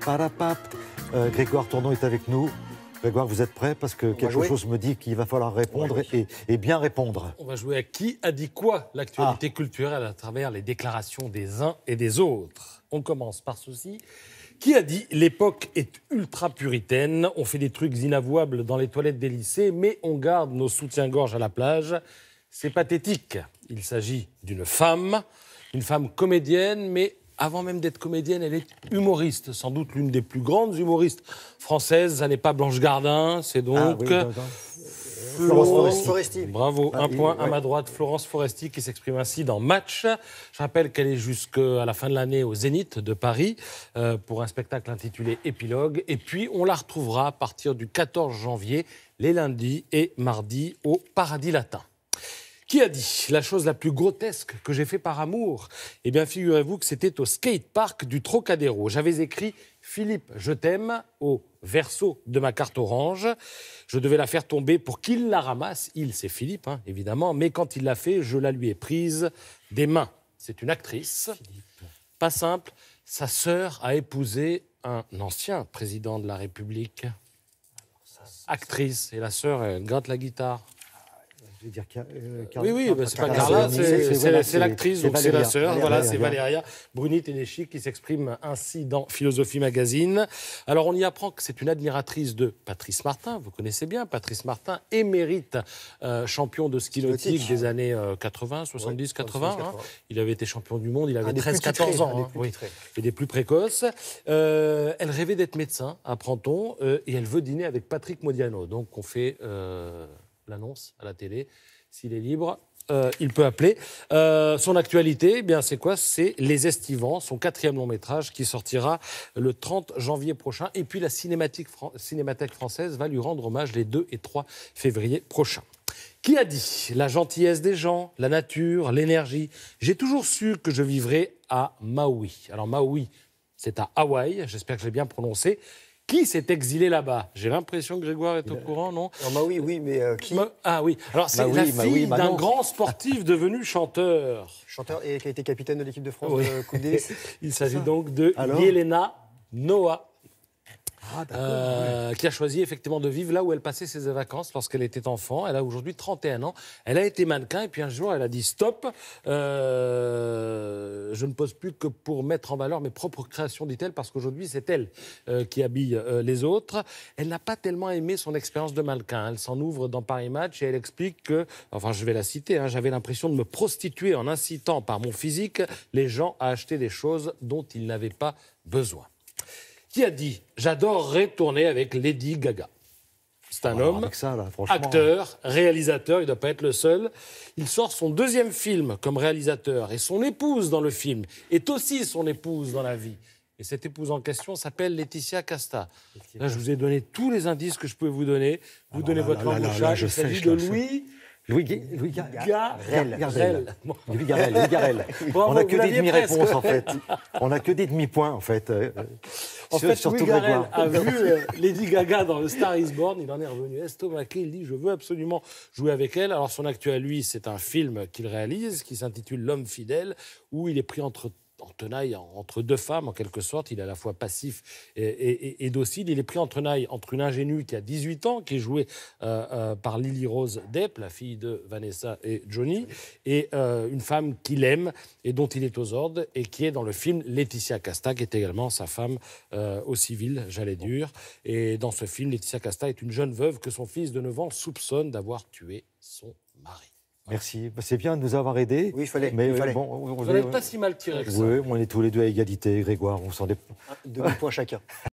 parapap. Grégoire Tournon est avec nous. Grégoire, vous êtes prêt? Parce que quelque chose me dit qu'il va falloir répondre et bien répondre. On va jouer à qui a dit quoi, l'actualité culturelle à travers les déclarations des uns et des autres. On commence par ceci. Qui a dit « L'époque est ultra puritaine, on fait des trucs inavouables dans les toilettes des lycées, mais on garde nos soutiens-gorge à la plage ». C'est pathétique. Il s'agit d'une femme comédienne, mais avant même d'être comédienne, elle est humoriste. Sans doute l'une des plus grandes humoristes françaises. Ça n'est pas Blanche Gardin, c'est donc... Florence Foresti. Bravo, un point à ma droite, Florence Foresti qui s'exprime ainsi dans Match. Je rappelle qu'elle est jusqu'à la fin de l'année au Zénith de Paris pour un spectacle intitulé Épilogue. Et puis on la retrouvera à partir du 14 janvier, les lundis et mardis au Paradis Latin. Qui a dit la chose la plus grotesque que j'ai fait par amour? Eh bien, figurez-vous que c'était au skatepark du Trocadéro. J'avais écrit « Philippe, je t'aime » au verso de ma carte orange. Je devais la faire tomber pour qu'il la ramasse. Il, c'est Philippe, hein, évidemment. Mais quand il l'a fait, je la lui ai prise des mains. C'est une actrice. Pas simple. Sa sœur a épousé un ancien président de la République. Actrice. Et la sœur, elle gratte la guitare. Je veux dire, oui, c'est pas Carla, c'est l'actrice, donc c'est la sœur, voilà, c'est Valéria Bruni-Tedeschi qui s'exprime ainsi dans Philosophie Magazine. Alors on y apprend que c'est une admiratrice de Patrice Martin, vous connaissez bien Patrice Martin, émérite champion de ski nautique des années 80, 70, 80. Hein. Il avait été champion du monde, il avait 13-14 ans, et des plus précoces. Elle rêvait d'être médecin, apprend-on, et elle veut dîner avec Patrick Modiano. Donc on fait... l'annonce à la télé. S'il est libre, il peut appeler. Son actualité, eh bien, c'est quoi? C'est Les Estivants, son 4e long-métrage qui sortira le 30 janvier prochain. Et puis la Cinémathèque française va lui rendre hommage les 2 et 3 février prochains. Qui a dit la gentillesse des gens, la nature, l'énergie? J'ai toujours su que je vivrais à Maui. Alors Maui, c'est à Hawaï, j'espère que je l'ai bien prononcé. Qui s'est exilé là-bas? J'ai l'impression que Grégoire est au courant, non? Oui, mais qui? Oui, alors c'est la fille d'un grand sportif devenu chanteur. Chanteur et qui a été capitaine de l'équipe de France de Coupe Davis. Il s'agit donc de Yelena Noah. Qui a choisi effectivement de vivre là où elle passait ses vacances lorsqu'elle était enfant. Elle a aujourd'hui 31 ans. Elle a été mannequin et puis un jour elle a dit stop, je ne pose plus que pour mettre en valeur mes propres créations, dit-elle, parce qu'aujourd'hui c'est elle qui habille les autres. Elle n'a pas tellement aimé son expérience de mannequin. Elle s'en ouvre dans Paris Match et elle explique que, enfin je vais la citer, hein, j'avais l'impression de me prostituer en incitant par mon physique les gens à acheter des choses dont ils n'avaient pas besoin. Qui a dit « J'adorerais tourner avec Lady Gaga ». C'est un homme, acteur, réalisateur, il ne doit pas être le seul. Il sort son 2e film comme réalisateur et son épouse dans le film est aussi son épouse dans la vie. Et cette épouse en question s'appelle Laetitia Casta. Là, je vous ai donné tous les indices que je peux vous donner. Vous donnez votre langue au chat. Il s'agit de Louis Garrel. On n'a que des demi-réponses, en fait. On n'a que des demi-points, en fait. En fait, Louis Garrel a vu Lady Gaga dans le Star is Born. Il en est revenu estomaqué. Il dit « Je veux absolument jouer avec elle ». Alors, son actu à lui, c'est un film qu'il réalise qui s'intitule « L'homme fidèle », où il est pris en tenaille entre 2 femmes, en quelque sorte. Il est à la fois passif et docile. Il est pris en tenaille entre une ingénue qui a 18 ans, qui est jouée par Lily Rose Depp, la fille de Vanessa et Johnny, et une femme qu'il aime et dont il est aux ordres, et qui est dans le film Laetitia Casta, qui est également sa femme au civil, j'allais dire. Et dans ce film, Laetitia Casta est une jeune veuve que son fils de 9 ans soupçonne d'avoir tué son mari. Merci. C'est bien de nous avoir aidés. Oui, il fallait. Bon, vous n'êtes pas si mal tiré que ça. Oui, on est tous les deux à égalité, Grégoire. On s'en dépend. 2 points chacun.